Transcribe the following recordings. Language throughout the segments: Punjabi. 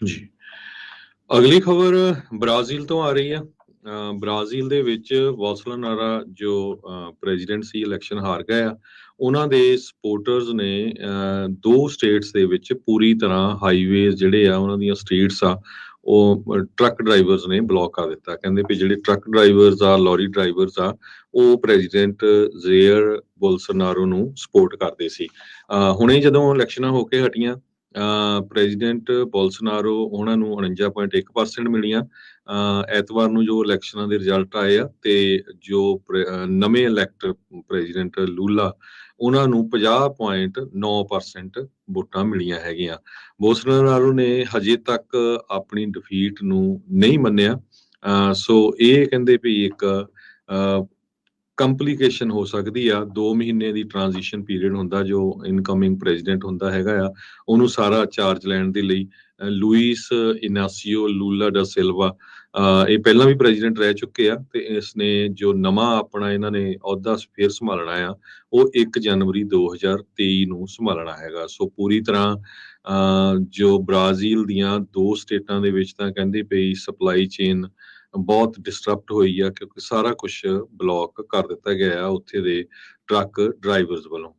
ਜੀ। ਅਗਲੀ ਖਬਰ ਬ੍ਰਾਜ਼ੀਲ ਤੋਂ ਆ ਰਹੀ ਹੈ। ਬ੍ਰਾਜ਼ੀਲ ਦੇ ਵਿੱਚ ਬੋਲਸੋਨਾਰੋ ਜੋ ਪ੍ਰੈਜ਼ੀਡੈਂਟ ਸੀ, ਇਲੈਕਸ਼ਨ ਹਾਰ ਗਏ ਆ। ਉਹਨਾਂ ਦੇ ਸਪੋਰਟਰਸ ਨੇ 2 ਸਟੇਟਸ ਦੇ ਵਿੱਚ ਪੂਰੀ ਤਰ੍ਹਾਂ ਹਾਈਵੇਜ਼ ਜਿਹੜੇ ਆ, ਉਹਨਾਂ ਦੀਆਂ ਸਟਰੀਟਸ ਆ, ਉਹ ਟਰੱਕ ਡਰਾਈਵਰਸ ਨੇ ਬਲੌਕ ਕਰ ਦਿੱਤਾ। ਕਹਿੰਦੇ ਵੀ ਜਿਹੜੇ ਟਰੱਕ ਡਰਾਈਵਰਸ ਆ, ਲੋਰੀ ਡਰਾਈਵਰਸ ਆ, ਉਹ ਪ੍ਰੈਜ਼ੀਡੈਂਟ ਜ਼ੇਅਰ ਬੋਲਸੋਨਾਰੋ ਨੂੰ ਸਪੋਰਟ ਕਰਦੇ ਸੀ। ਹੁਣੇ ਜਦੋਂ ਇਲੈਕਸ਼ਨਾਂ ਹੋ ਕੇ ਹਟੀਆਂ, ਪ੍ਰੈਜ਼ੀਡੈਂਟ ਬੋਲਸੋਨਾਰੋ ਉਹਨਾਂ ਨੂੰ 49.1% ਮਿਲੀਆਂ। ਐਤਵਾਰ ਨੂੰ ਜੋ ਇਲੈਕਸ਼ਨਾਂ ਦੇ ਰਿਜ਼ਲਟ ਆਏ ਆ, ਤੇ ਜੋ ਨਵੇਂ ਇਲੈਕਟ ਪ੍ਰੈਜ਼ੀਡੈਂਟ ਲੂਲਾ, ਉਹਨਾਂ ਨੂੰ 50.9% ਵੋਟਾਂ ਮਿਲੀਆਂ ਹੈਗੀਆਂ। ਬੋਲਸੋਨਾਰੋ ਨੇ ਹਜੇ ਤੱਕ ਆਪਣੀ ਡਿਫੀਟ ਨੂੰ ਨਹੀਂ ਮੰਨਿਆ। ਸੋ ਇਹ ਕਹਿੰਦੇ ਵੀ ਇੱਕ ਕੰਪਲੀਕੇਸ਼ਨ ਹੋ ਸਕਦੀ ਆ। 2 ਮਹੀਨੇ ਦੀ ਟ੍ਰਾਂਜੀਸ਼ਨ ਪੀਰੀਅਡ ਹੁੰਦਾ ਜੋ ਇਨਕਮਿੰਗ ਪ੍ਰੈਜ਼ੀਡੈਂਟ ਹੁੰਦਾ ਹੈਗਾ ਆ, ਉਹਨੂੰ ਸਾਰਾ ਚਾਰਜ ਲੈਣ ਦੇ ਲਈ। ਲੂਇਸ ਇਨਾਸੀਓ ਲੂਲਾ ਡਾ ਸਿਲਵਾ, ਇਹ ਪਹਿਲਾਂ ਵੀ ਪ੍ਰੈਜ਼ੀਡੈਂਟ ਰਹਿ ਚੁੱਕੇ ਆ, ਤੇ ਇਸਨੇ ਜੋ ਨਵਾਂ ਆਪਣਾ ਇਹਨਾਂ ਨੇ ਅਹੁਦਾ ਫੇਰ ਸੰਭਾਲਣਾ ਆ, ਉਹ 1 ਜਨਵਰੀ 2023 ਨੂੰ ਸੰਭਾਲਣਾ ਹੈਗਾ। ਸੋ ਪੂਰੀ ਤਰ੍ਹਾਂ ਜੋ ਬ੍ਰਾਜ਼ੀਲ ਦੀਆਂ 2 ਸਟੇਟਾਂ ਦੇ ਵਿੱਚ ਤਾਂ ਕਹਿੰਦੇ ਪਈ ਸਪਲਾਈ ਚੇਨ ਬਹੁਤ ਡਿਸਟਰਪਟ ਹੋਈ ਆ, ਕਿਉਂਕਿ ਸਾਰਾ ਕੁਝ ਬਲੌਕ ਕਰ ਦਿੱਤਾ ਗਿਆ ਆ ਉੱਥੇ ਦੇ ਟਰੱਕ ਡਰਾਈਵਰਸ ਵੱਲੋਂ।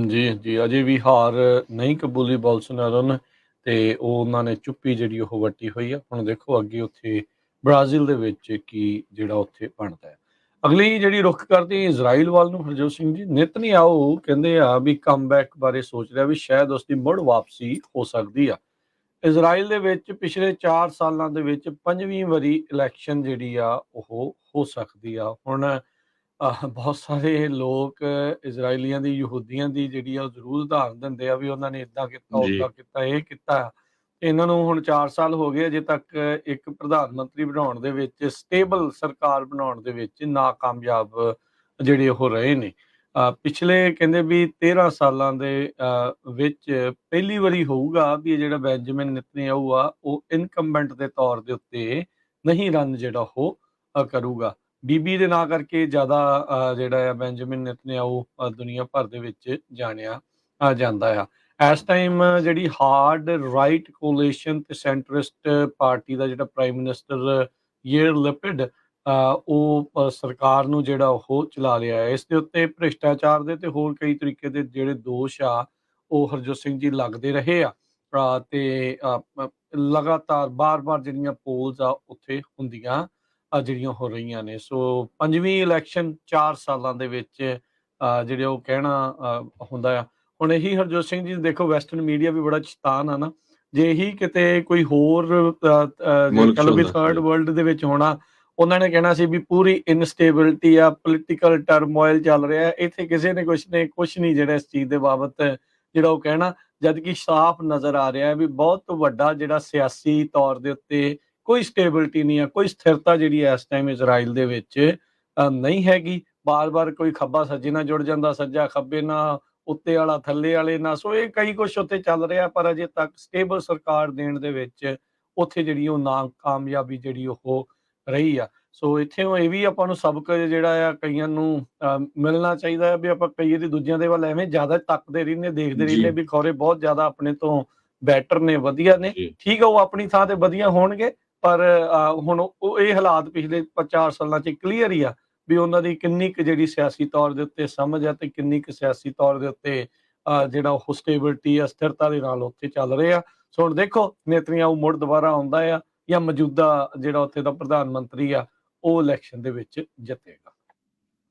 ਜੀ ਅਜੇ ਵੀ ਹਾਰ ਨਹੀਂ ਕਬੂਲੀ ਬੋਲਸੋਨਾਰੋ ਨੇ, ਤੇ ਉਹਨਾਂ ਨੇ ਚੁੱਪੀ ਜਿਹੜੀ ਉਹ ਵੱਟੀ ਹੋਈ ਆ। ਹੁਣ ਦੇਖੋ ਅੱਗੇ ਉੱਥੇ ਬ੍ਰਾਜ਼ੀਲ ਦੇ ਵਿੱਚ ਕੀ ਜਿਹੜਾ ਉੱਥੇ ਬਣਦਾ ਹੈ। ਅਗਲੀ ਜਿਹੜੀ ਰੁੱਖ ਕਰਦੇ ਇਜ਼ਰਾਈਲ ਵੱਲ ਨੂੰ, ਹਰਜੋਤ ਸਿੰਘ ਜੀ, ਨੇਤਨਯਾਹੂ ਕਹਿੰਦੇ ਆ ਵੀ ਕਮਬੈਕ ਬਾਰੇ ਸੋਚ ਰਿਹਾ ਵੀ ਸ਼ਾਇਦ ਉਸਦੀ ਮੁੜ ਵਾਪਸੀ ਹੋ ਸਕਦੀ ਆ। ਇਜ਼ਰਾਈਲ ਦੇ ਵਿੱਚ ਪਿਛਲੇ 4 ਸਾਲਾਂ ਦੇ ਵਿੱਚ 5ਵੀਂ ਵਾਰੀ ਇਲੈਕਸ਼ਨ ਜਿਹੜੀ ਆ ਉਹ ਹੋ ਸਕਦੀ ਆ। ਹੁਣ ਬਹੁਤ ਸਾਰੇ ਲੋਕ ਇਜ਼ਰਾਈਲੀਆਂ ਦੀ, ਯਹੂਦੀਆਂ ਦੀ ਜਿਹੜੀ ਆ ਉਹ ਜ਼ਰੂਰ ਉਦਾਹਰਨ ਦਿੰਦੇ ਆ ਵੀ ਉਹਨਾਂ ਨੇ ਇੱਦਾਂ ਕੀਤਾ, ਜੀ। ਉੱਦਾਂ ਕੀਤਾ, ਇਹ ਕੀਤਾ। ਇਹਨਾਂ ਨੂੰ ਹੁਣ 4 ਸਾਲ ਹੋ ਗਏ, ਅਜੇ ਤੱਕ ਇੱਕ ਪ੍ਰਧਾਨ ਮੰਤਰੀ ਬਣਾਉਣ ਦੇ ਵਿੱਚ, ਸਟੇਬਲ ਸਰਕਾਰ ਬਣਾਉਣ ਦੇ ਵਿੱਚ ਨਾਕਾਮਯਾਬ ਜਿਹੜੇ ਉਹ ਰਹੇ ਨੇ। ਪਿਛਲੇ ਕਹਿੰਦੇ ਵੀ 13 ਸਾਲਾਂ ਦੇ ਵਿੱਚ ਪਹਿਲੀ ਵਾਰੀ ਹੋਊਗਾ ਵੀ ਇਹ ਜਿਹੜਾ ਬੈਂਜਾਮਿਨ ਨੇਤਨਯਾਹੂ ਆ ਉਹ ਇਨਕੰਬੈਂਟ ਦੇ ਤੌਰ ਦੇ ਉੱਤੇ ਨਹੀਂ ਰਨ ਜਿਹੜਾ ਉਹ ਕਰੂਗਾ। ਬੀਬੀ ਦੇ ਨਾਂ ਕਰਕੇ ਜ਼ਿਆਦਾ ਜਿਹੜਾ ਆ ਬੈਂਜਾਮਿਨ ਨੇਤਨਯਾਹੂ ਦੁਨੀਆ ਭਰ ਦੇ ਵਿੱਚ ਜਾਣਿਆ ਜਾਂਦਾ ਆ। ਇਸ ਟਾਈਮ ਜਿਹੜੀ ਹਾਰਡ ਰਾਈਟ ਕੋਲੀਸ਼ਨ ਤੇ ਸੈਂਟਰਿਸਟ ਪਾਰਟੀ ਦਾ ਜਿਹੜਾ ਪ੍ਰਾਈਮ ਮਿਨਿਸਟਰ ਯੇਰ ਲਿਪਿਡ ਉਹ ਸਰਕਾਰ ਨੂੰ ਜਿਹੜਾ ਉਹ ਚਲਾ ਰਿਹਾ ਹੈ। ਇਸ ਦੇ ਉੱਤੇ ਭ੍ਰਿਸ਼ਟਾਚਾਰ ਦੇ ਤੇ ਹੋਰ ਕਈ ਤਰੀਕੇ ਦੇ ਜਿਹੜੇ ਦੋਸ਼ ਆ ਉਹ ਹਰਜੋਤ ਸਿੰਘ ਜੀ ਲੱਗਦੇ ਰਹੇ ਆ। ਤੇ ਲਗਾਤਾਰ ਬਾਰ-ਬਾਰ ਜਿਹੜੀਆਂ ਪੋਲਸ ਆ ਉੱਥੇ ਹੁੰਦੀਆਂ ਜਿਹੜੀਆਂ ਹੋ ਰਹੀਆਂ ਨੇ। ਸੋ 5ਵੀਂ ਇਲੈਕਸ਼ਨ 4 ਸਾਲਾਂ ਦੇ ਵਿੱਚ ਜਿਹੜੇ ਉਹ ਕਹਿਣਾ ਹੁੰਦਾ ਆ। ਹੁਣ ਇਹੀ ਹਰਜੋਤ ਸਿੰਘ ਜੀ ਦੇਖੋ, ਵੈਸਟਰਨ ਮੀਡੀਆ ਵੀ ਬੜਾ ਸ਼ੈਤਾਨ ਆ ਨਾ। ਜੇ ਇਹੀ ਕਿਤੇ ਕੋਈ ਹੋਰ ਮੁਲਕ ਕਹਿ ਲਓ ਵੀ ਹੁੰਦਾ ਥਰਡ ਜੀ। ਵਰਲਡ ਦੇ ਵਿੱਚ ਹੋਣਾ, ਉਹਨਾਂ ਨੇ ਕਹਿਣਾ ਸੀ ਵੀ ਪੂਰੀ ਇਨਸਟੇਬਿਲਿਟੀ ਆ, ਪੋਲੀਟੀਕਲ ਟਰਮੋਇਲ ਚੱਲ ਰਿਹਾ। ਇੱਥੇ ਕਿਸੇ ਨੇ ਕੁਛ ਨਹੀਂ ਜਿਹੜਾ ਇਸ ਚੀਜ਼ ਦੇ ਬਾਬਤ ਜਿਹੜਾ ਉਹ ਕਹਿਣਾ, ਜਦ ਕਿ ਸਾਫ਼ ਨਜ਼ਰ ਆ ਰਿਹਾ ਹੈ ਵੀ ਬਹੁਤ ਵੱਡਾ ਜਿਹੜਾ ਸਿਆਸੀ ਤੌਰ ਦੇ ਉੱਤੇ ਕੋਈ ਸਟੇਬਿਲਿਟੀ ਨਹੀਂ ਆ, ਕੋਈ ਸਥਿਰਤਾ ਜਿਹੜੀ ਇਸ ਟਾਈਮ ਇਜ਼ਰਾਈਲ ਦੇ ਵਿੱਚ ਨਹੀਂ ਹੈਗੀ। ਬਾਰ-ਬਾਰ ਕੋਈ ਖੱਬਾ ਸੱਜੇ ਨਾਲ ਜੁੜ ਜਾਂਦਾ, ਸੱਜਾ ਖੱਬੇ ਨਾਲ, ਉੱਤੇ ਵਾਲਾ ਥੱਲੇ ਵਾਲੇ ਨਾਲ। ਸੋ ਇਹ ਕਈ ਕੁਛ ਉੱਥੇ ਚੱਲ ਰਿਹਾ, ਪਰ ਅਜੇ ਤੱਕ ਸਟੇਬਲ ਸਰਕਾਰ ਦੇਣ ਦੇ ਵਿੱਚ ਉੱਥੇ ਜਿਹੜੀ ਉਹ ਨਾਕਾਮਯਾਬੀ ਜਿਹੜੀ ਉਹ ਰਹੀ ਆ। ਸੋ ਇੱਥੇ ਇਹ ਵੀ ਆਪਾਂ ਨੂੰ ਸਬਕ ਜਿਹੜਾ ਆ ਕਈਆਂ ਨੂੰ ਮਿਲਣਾ ਚਾਹੀਦਾ ਹੈ ਵੀ ਆਪਾਂ ਕਈ ਵਾਰੀ ਦੂਜਿਆਂ ਦੇ ਵੱਲ ਐਵੇਂ ਜ਼ਿਆਦਾ ਤੱਕਦੇ ਰਹਿੰਦੇ, ਦੇਖਦੇ ਰਹਿੰਦੇ ਵੀ ਖੌਰੇ ਬਹੁਤ ਜ਼ਿਆਦਾ ਆਪਣੇ ਤੋਂ ਬੈਟਰ ਨੇ, ਵਧੀਆ ਨੇ। ਠੀਕ ਆ, ਉਹ ਆਪਣੀ ਥਾਂ ਤੇ ਵਧੀਆ ਹੋਣਗੇ, ਪਰ ਹੁਣ ਉਹ ਇਹ ਹਾਲਾਤ ਪਿਛਲੇ 4 ਸਾਲਾਂ 'ਚ ਕਲੀਅਰ ਹੀ ਆ ਵੀ ਉਹਨਾਂ ਦੀ ਕਿੰਨੀ ਕੁ ਜਿਹੜੀ ਸਿਆਸੀ ਤੌਰ ਦੇ ਉੱਤੇ ਸਮਝ ਆ ਤੇ ਕਿੰਨੀ ਕੁ ਸਿਆਸੀ ਤੌਰ ਦੇ ਉੱਤੇ ਜਿਹੜਾ ਉਹ ਸਟੇਬਿਲਿਟੀ ਆ, ਸਥਿਰਤਾ ਦੇ ਨਾਲ ਉੱਥੇ ਚੱਲ ਰਹੇ ਆ। ਸੋ ਹੁਣ ਦੇਖੋ ਨੇਤਨਯਾਹੂ ਮੁੜ ਦੁਬਾਰਾ ਆਉਂਦਾ ਆ ਜਾਂ ਮੌਜੂਦਾ ਜਿਹੜਾ ਉੱਥੇ ਦਾ ਪ੍ਰਧਾਨ ਮੰਤਰੀ ਆ ਉਹ ਇਲੈਕਸ਼ਨ ਦੇ ਵਿੱਚ ਜਿੱਤੇਗਾ।